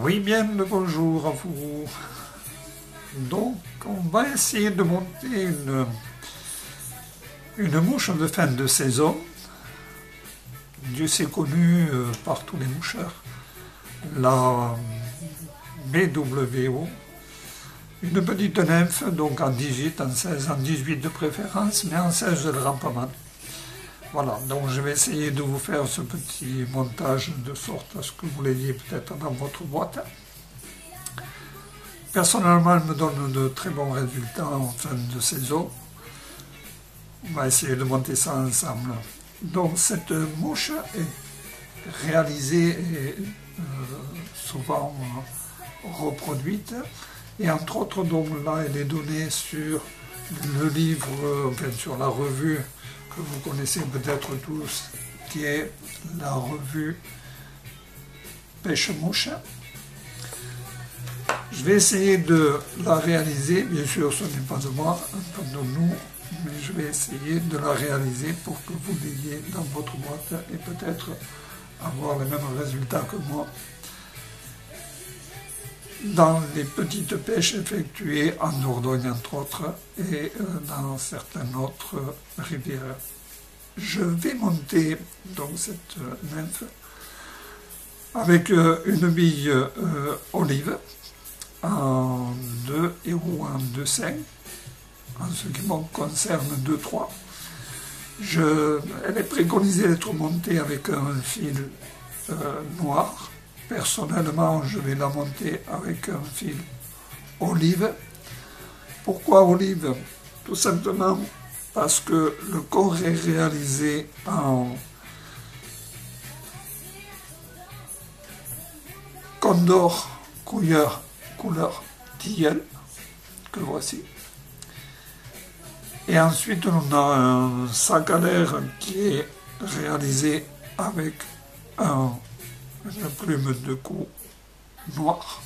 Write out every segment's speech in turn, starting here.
Oui, bien le bonjour à vous. Donc, on va essayer de monter une mouche de fin de saison. Dieu s'est connu par tous les moucheurs. La BWO. Une petite nymphe, donc en 18, en 16, en 18 de préférence, mais en 16 je le rends pas mal. Voilà, donc je vais essayer de vous faire ce petit montage de sorte à ce que vous l'ayez peut-être dans votre boîte. Personnellement, elle me donne de très bons résultats en fin de saison. On va essayer de monter ça ensemble. Donc cette mouche est réalisée et souvent reproduite. Et entre autres, donc là, elle est donnée sur le livre, enfin sur la revue que vous connaissez peut-être tous, qui est la revue Pêche-Mouche. Je vais essayer de la réaliser, bien sûr ce n'est pas de moi, un peu de nous, mais je vais essayer de la réaliser pour que vous l'ayez dans votre boîte et peut-être avoir les mêmes résultats que moi dans les petites pêches effectuées en Dordogne entre autres et dans certaines autres rivières. Je vais monter donc cette nymphe avec une bille olive en 2 et ou en 2,5 en ce qui me concerne 2,3. Elle est préconisée d'être montée avec un fil noir. Personnellement, je vais la monter avec un fil olive. Pourquoi olive? Tout simplement parce que le corps est réalisé en condor couleur tilleul, que voici. Et ensuite, on a un sac à l'air qui est réalisé avec une plume de cou noire.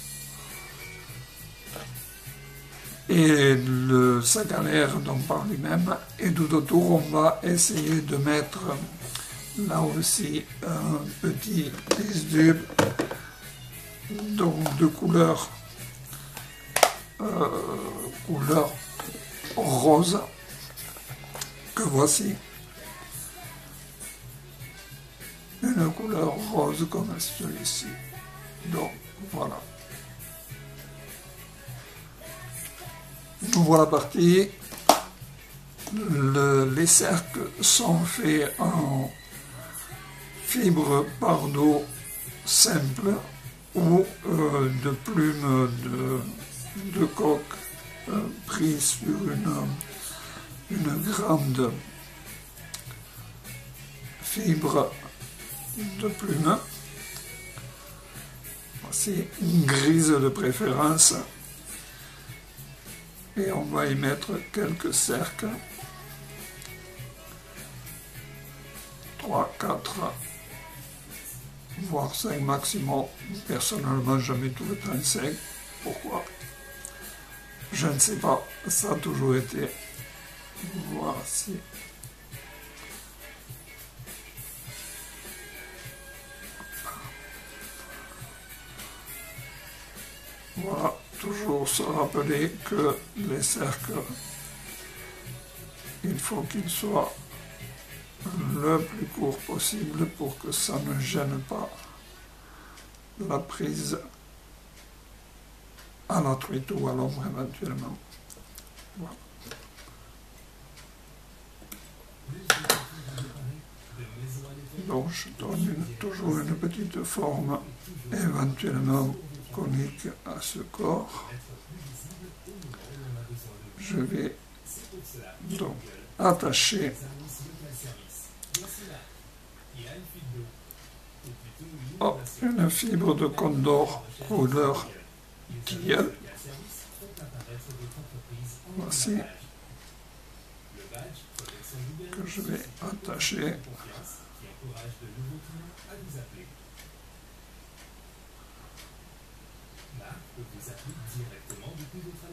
Et le sac à l'air, donc par lui-même, et tout autour, on va essayer de mettre là aussi un petit tube donc de couleur rose, que voici. Une couleur rose comme celui-ci. Donc voilà. Nous voilà partis. Les cercles sont faits en fibre pardo simple ou de plumes de coque prise sur une grande fibre de plume. Voici une grise de préférence. Et on va y mettre quelques cercles. 3, 4, voire 5 maximum. Personnellement, jamais tout le temps 5. Pourquoi? Je ne sais pas. Ça a toujours été. Voici. Voilà, toujours se rappeler que les cercles, il faut qu'ils soient le plus court possible pour que ça ne gêne pas la prise à la truite ou à l'ombre éventuellement. Voilà. Donc je donne toujours une petite forme éventuellement conique à ce corps. Je vais donc attacher une fibre de condor couleur tilleul. Voici que je vais attacher.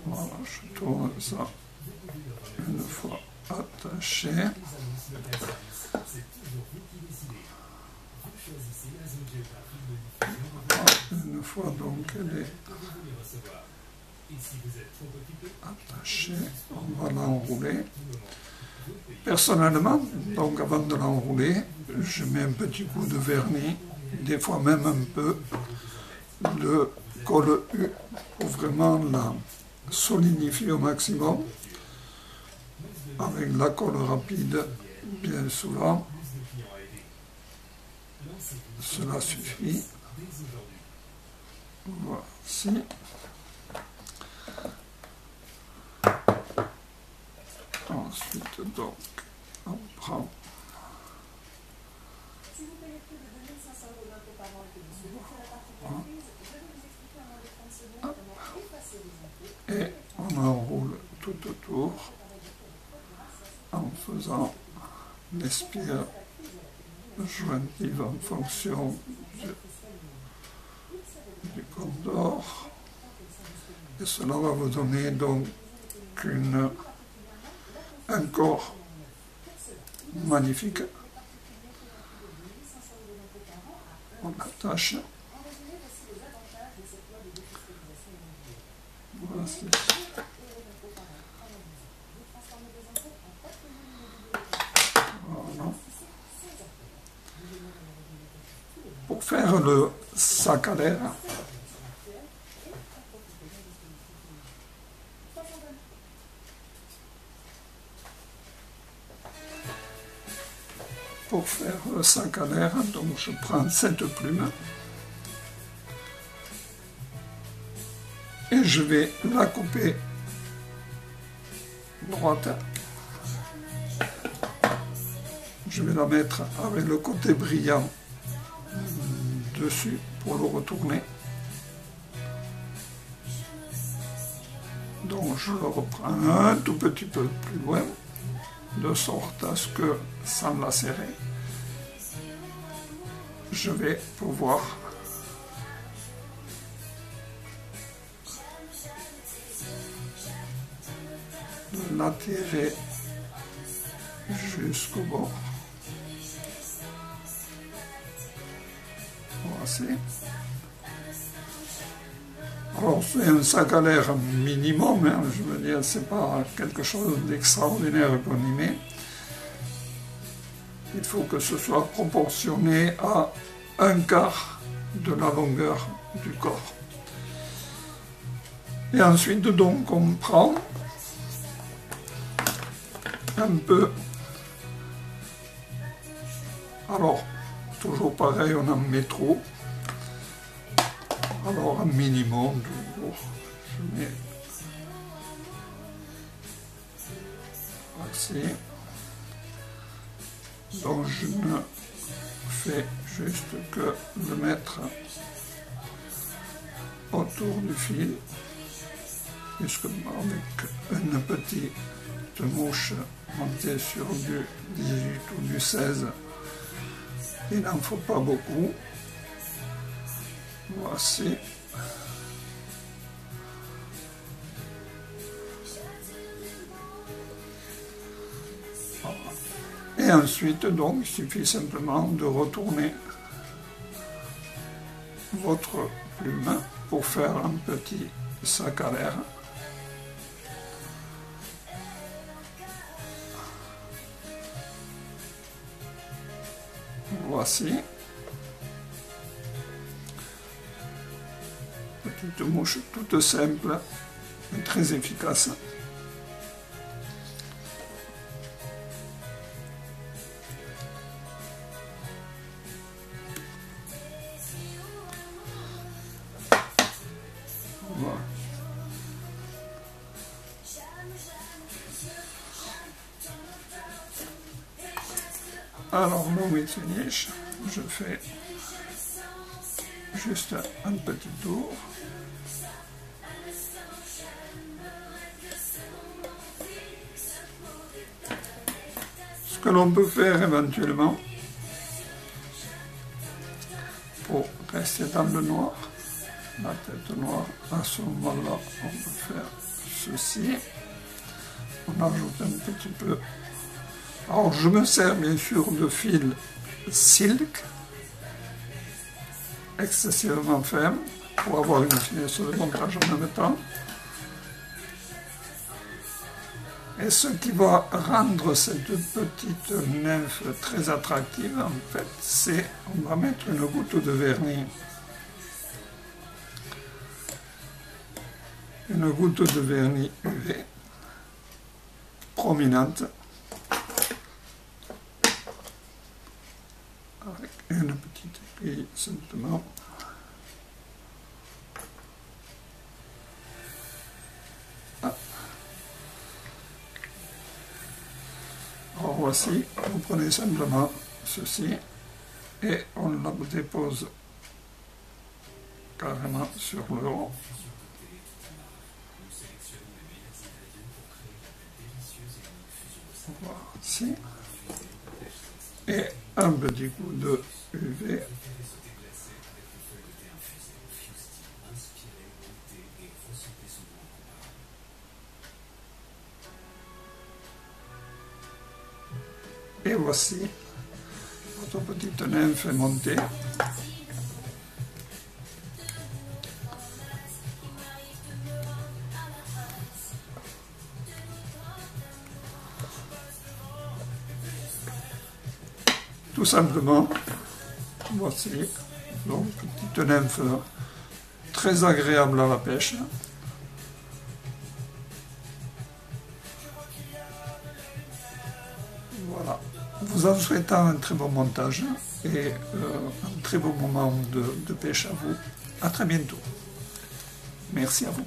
Voilà, je tourne ça une fois attaché. Une fois donc elle est attachée, on va l'enrouler. Personnellement, donc avant de l'enrouler, je mets un petit coup de vernis, des fois même un peu de colle U pour vraiment la solidifier au maximum. Avec la colle rapide, bien souvent, cela suffit. Voici. Ensuite, donc, on prend. Et on enroule tout autour en faisant l'espire jointive en fonction du condor. Et cela va vous donner donc un corps magnifique. On attache. Voici. Voilà. Pour faire le sac à l'air, donc je prends cette plume et je vais la couper droite. Je vais la mettre avec le côté brillant dessus pour le retourner. Donc je le reprends un tout petit peu plus loin, de sorte à ce que, sans la serrer, je vais pouvoir la tirer jusqu'au bord. Voici. Alors c'est un sac à l'air minimum, hein, je veux dire, c'est pas quelque chose d'extraordinaire qu'on y met. Il faut que ce soit proportionné à 1/4 de la longueur du corps. Et ensuite, donc, on prend un peu. Alors, toujours pareil, on en met trop. Alors, un minimum, toujours, je mets assez. Donc, je ne fais juste que le mettre autour du fil, puisque avec une petite mouche montée sur du 18 ou du 16, il n'en faut pas beaucoup. Voici. Et ensuite, donc, il suffit simplement de retourner votre plume pour faire un petit sac à l'air. Voici. Petite mouche toute simple et très efficace. Voilà. Alors, mon finish, je fais juste un petit tour. Ce que l'on peut faire éventuellement, pour rester dans le noir, la tête noire, à ce moment-là, on peut faire ceci. On ajoute un petit peu. Alors, je me sers bien sûr de fil silk, excessivement fin pour avoir une finesse de montage en même temps. Et ce qui va rendre cette petite nymphe très attractive, en fait, c'est on va mettre une goutte de vernis. Une goutte de vernis UV prominente avec une petite aiguille simplement. Alors voici, vous prenez simplement ceci et on la dépose carrément sur le haut. Voici. Et un petit coup de UV. Et voici, votre petite nymphe est montée. Tout simplement, voici, donc petite nymphe très agréable à la pêche. Voilà, vous en souhaitant un très bon montage et un très beau moment de pêche à vous. À très bientôt. Merci à vous.